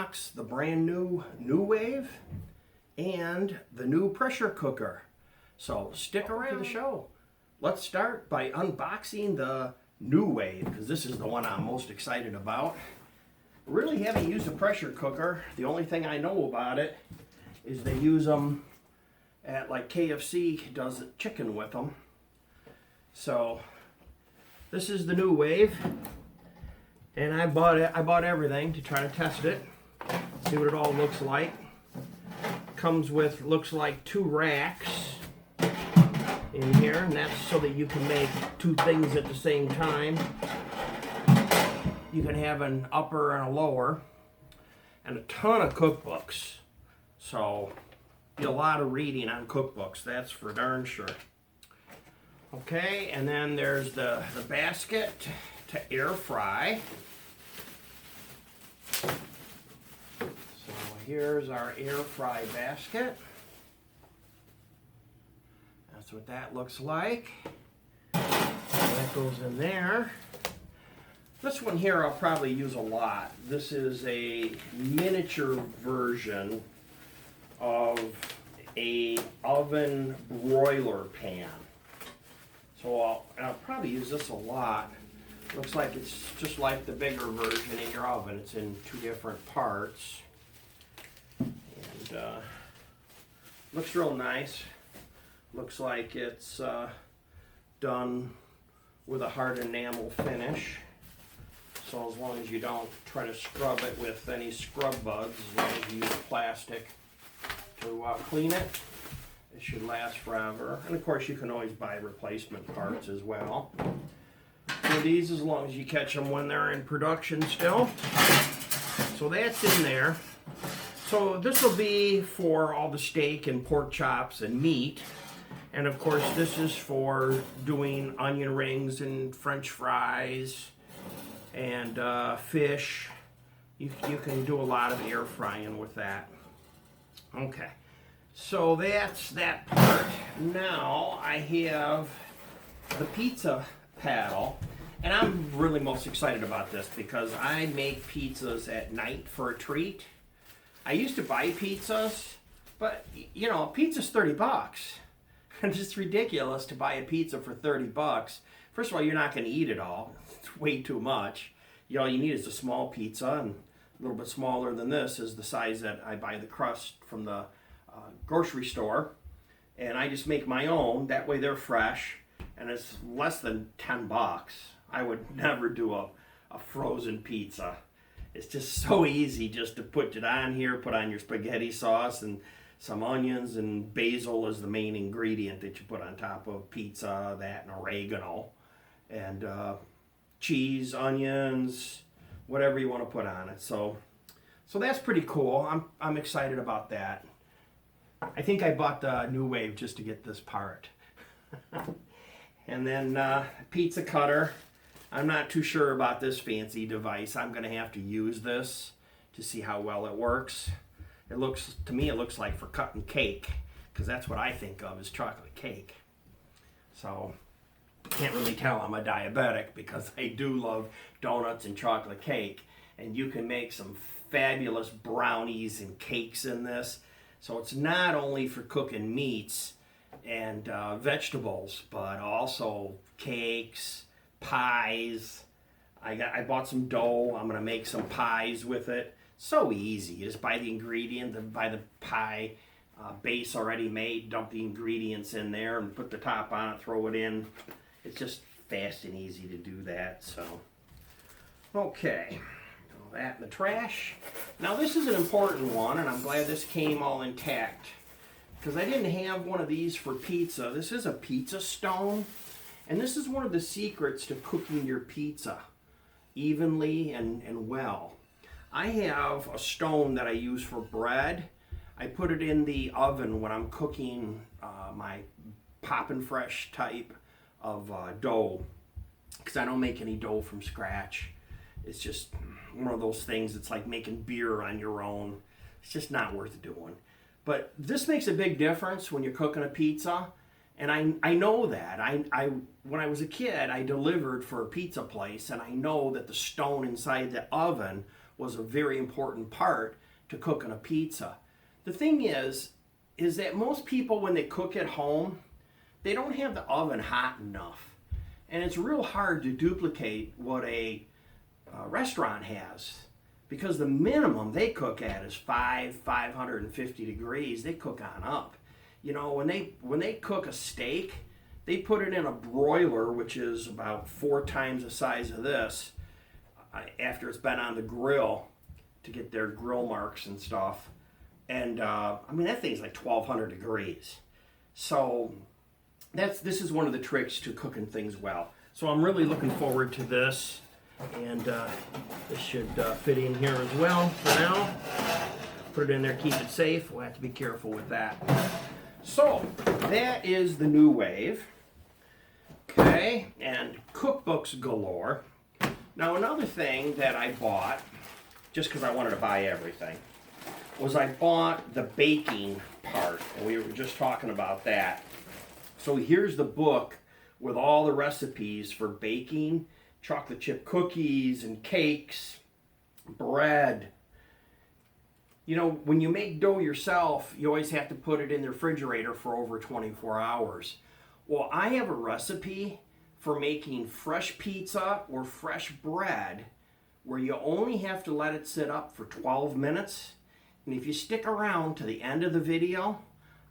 unbox the brand new Nuwave and the new pressure cooker. So stick around for the show. Let's start by unboxing the Nuwave, because this is the one I'm most excited about. Really haven't used a pressure cooker. The only thing I know about it is they use them at, like, KFC does chicken with them. So this is the Nuwave, and I bought everything to try to test it, see what it all looks like. Comes with, looks like, 2 racks in here, and that's so that you can make 2 things at the same time. You can have an upper and a lower, and a ton of cookbooks. So be a lot of reading on cookbooks, that's for darn sure. Okay, and then there's the basket to air fry. So here's our air fry basket. That's what that looks like. So that goes in there. This one here I'll probably use a lot. This is a miniature version of a oven broiler pan. So I'll probably use this a lot. Looks like it's just like the bigger version in your oven. It's in 2 different parts. And looks real nice. Looks like it's done with a hard enamel finish. So as long as you don't try to scrub it with any scrub bugs, as long as you use plastic to clean it, it should last forever. And of course you can always buy replacement parts as well. So these, as long as you catch them when they're in production still. So that's in there. So this will be for all the steak and pork chops and meat. And of course this is for doing onion rings and French fries and fish. You can do a lot of air frying with that. Okay, so that's that part. Now I have the pizza paddle, and I'm really most excited about this because I make pizzas at night for a treat. I used to buy pizzas, but you know, pizza's 30 bucks. It's just ridiculous to buy a pizza for 30 bucks. First of all, you're not going to eat it all. It's way too much. All you need is a small pizza, and a little bit smaller than this is the size that I buy the crust from the grocery store. And I just make my own. That way they're fresh, and it's less than 10 bucks. I would never do a frozen pizza. It's just so easy just to put it on here, put on your spaghetti sauce and some onions, and basil is the main ingredient that you put on top of pizza, that and oregano, and cheese, onions, whatever you want to put on it. So that's pretty cool. I'm excited about that. I think I bought the Nuwave just to get this part. And then pizza cutter. I'm not too sure about this fancy device. I'm going to have to use this to see how well it works. To me it looks like for cutting cake, because that's what I think of as chocolate cake. So can't really tell I'm a diabetic, because I do love donuts and chocolate cake, and you can make some fabulous brownies and cakes in this. So it's not only for cooking meats and vegetables, but also cakes, pies. I bought some dough. I'm going to make some pies with it. So easy. You just buy the ingredient, buy the pie base already made, dump the ingredients in there and put the top on it, throw it in. It's just fast and easy to do that. So, okay, all that in the trash. Now this is an important one, and I'm glad this came all intact, because I didn't have one of these for pizza. This is a pizza stone, and this is one of the secrets to cooking your pizza evenly and well. I have a stone that I use for bread. I put it in the oven when I'm cooking my poppin' fresh type of dough, because I don't make any dough from scratch. It's just one of those things. It's like making beer on your own. It's just not worth doing. But this makes a big difference when you're cooking a pizza, and I know that. I when I was a kid, I delivered for a pizza place, and I know that the stone inside the oven was a very important part to cooking a pizza. The thing is that most people, when they cook at home, they don't have the oven hot enough. And it's real hard to duplicate what a restaurant has, because the minimum they cook at is 550 degrees. They cook on up. You know, when they cook a steak, they put it in a broiler, which is about 4 times the size of this, after it's been on the grill to get their grill marks and stuff. And I mean, that thing's like 1200 degrees. So this is one of the tricks to cooking things well. So I'm really looking forward to this. And this should fit in here as well for now. Put it in there, keep it safe. We'll have to be careful with that. So that is the Nuwave. Okay, and cookbooks galore. Now another thing that I bought, just because I wanted to buy everything, was I bought the baking part. And we were just talking about that. So here's the book with all the recipes for baking, chocolate chip cookies and cakes, bread. You know, when you make dough yourself, you always have to put it in the refrigerator for over 24 hours. Well, I have a recipe for making fresh pizza or fresh bread where you only have to let it sit up for 12 minutes. And if you stick around to the end of the video,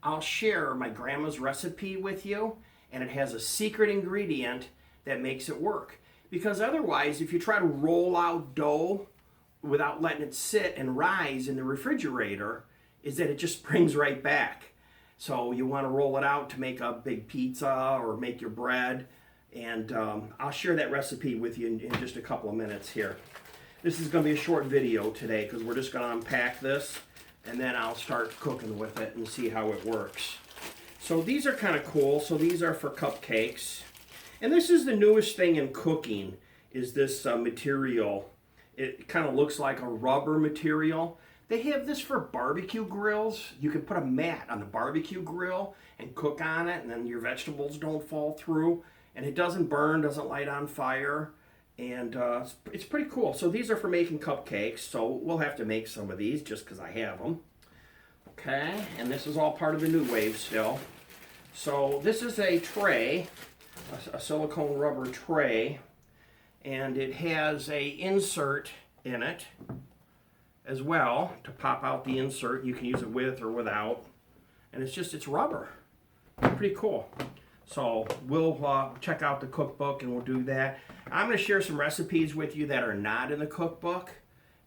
I'll share my grandma's recipe with you, and it has a secret ingredient that makes it work. Because otherwise, if you try to roll out dough without letting it sit and rise in the refrigerator, is that it just springs right back. So you want to roll it out to make a big pizza or make your bread. And I'll share that recipe with you in just a couple of minutes here. This is going to be a short video today because we're just going to unpack this and then I'll start cooking with it and see how it works. So these are kind of cool. So these are for cupcakes. And this is the newest thing in cooking, is this material. It kind of looks like a rubber material. They have this for barbecue grills. You can put a mat on the barbecue grill and cook on it, and then your vegetables don't fall through. And it doesn't burn, doesn't light on fire. And it's pretty cool. So these are for making cupcakes. So we'll have to make some of these just because I have them. Okay, and this is all part of the Nuwave still. So this is a tray, a silicone rubber tray, and it has a insert in it as well to pop out the insert. You can use it with or without, and it's rubber. Pretty cool. So we'll check out the cookbook and we'll do that. I'm going to share some recipes with you that are not in the cookbook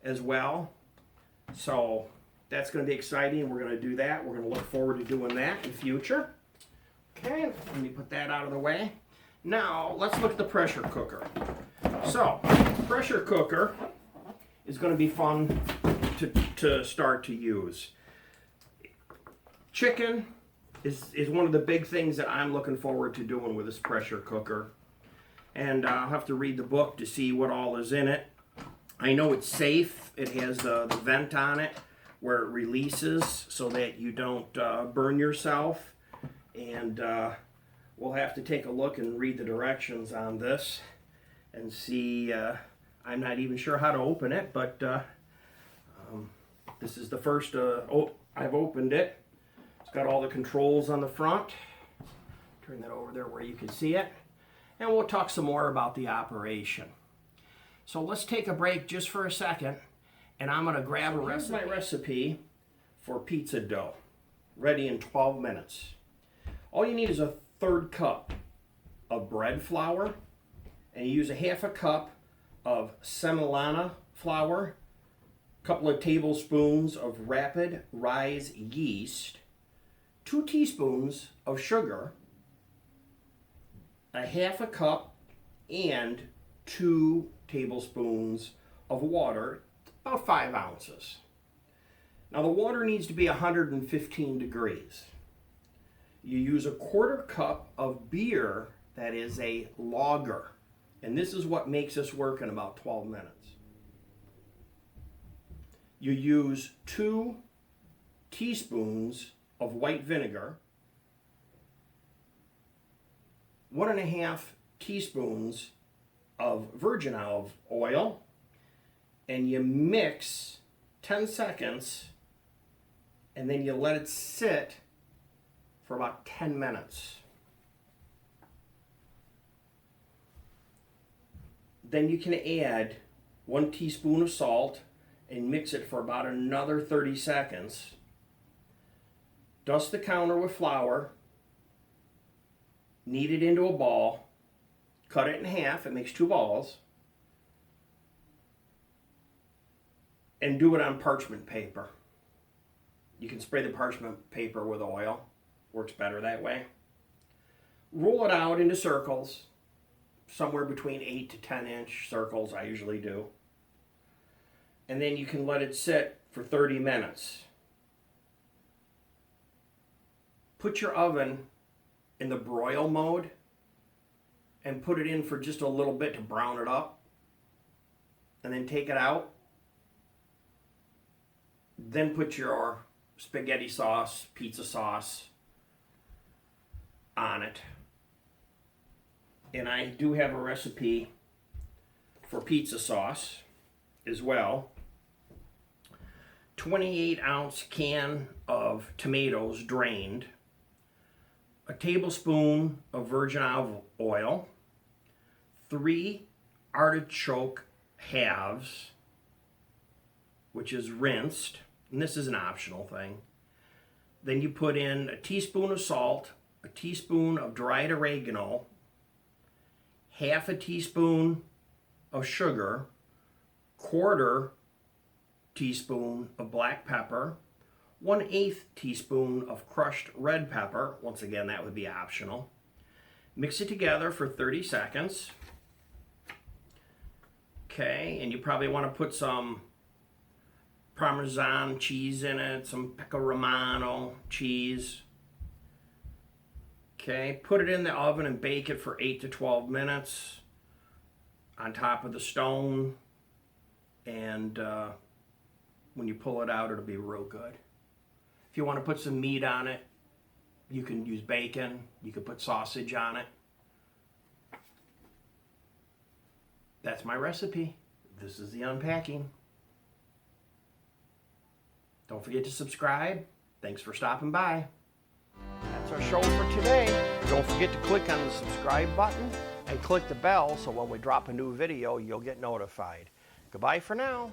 as well. So that's going to be exciting. We're going to do that. We're going to look forward to doing that in the future. Okay, let me put that out of the way. Now let's look at the pressure cooker. So pressure cooker is going to be fun to start to use. Chicken is one of the big things that I'm looking forward to doing with this pressure cooker. And I'll have to read the book to see what all is in it. I know it's safe. It has the vent on it where it releases so that you don't burn yourself. And we'll have to take a look and read the directions on this and see. I'm not even sure how to open it, but this is the first I've opened it. Got all the controls on the front. Turn that over there where you can see it. And we'll talk some more about the operation. So let's take a break just for a second. And I'm going to grab a recipe. Here's my recipe for pizza dough. Ready in 12 minutes. All you need is a 1/3 cup of bread flour. And you use a 1/2 cup of semolina flour. A couple of tablespoons of rapid rise yeast. 2 teaspoons of sugar, a 1/2 cup, and 2 tablespoons of water, about 5 ounces. Now the water needs to be 115 degrees. You use a 1/4 cup of beer that is a lager, and this is what makes this work in about 12 minutes. You use 2 teaspoons of white vinegar, 1.5 teaspoons of virgin olive oil, and you mix 10 seconds, and then you let it sit for about 10 minutes. Then you can add 1 teaspoon of salt and mix it for about another 30 seconds. Dust the counter with flour, knead it into a ball, cut it in half, it makes 2 balls, and do it on parchment paper. You can spray the parchment paper with oil, works better that way. Roll it out into circles, somewhere between 8 to 10 inch circles, I usually do. And then you can let it sit for 30 minutes. Put your oven in the broil mode and put it in for just a little bit to brown it up. And then take it out. Then put your spaghetti sauce, pizza sauce on it. And I do have a recipe for pizza sauce as well. 28-ounce can of tomatoes drained, a tablespoon of virgin olive oil, 3 artichoke halves, which is rinsed, and this is an optional thing. Then you put in a teaspoon of salt, a teaspoon of dried oregano, half a teaspoon of sugar, 1/4 teaspoon of black pepper, 1/8 teaspoon of crushed red pepper. Once again, that would be optional. Mix it together for 30 seconds. Okay, and you probably want to put some Parmesan cheese in it, some Pecorino cheese. Okay, put it in the oven and bake it for 8 to 12 minutes on top of the stone. And when you pull it out, it'll be real good. If you want to put some meat on it, you can use bacon. You can put sausage on it. That's my recipe. This is the unpacking. Don't forget to subscribe. Thanks for stopping by. That's our show for today. Don't forget to click on the subscribe button and click the bell so when we drop a new video, you'll get notified. Goodbye for now.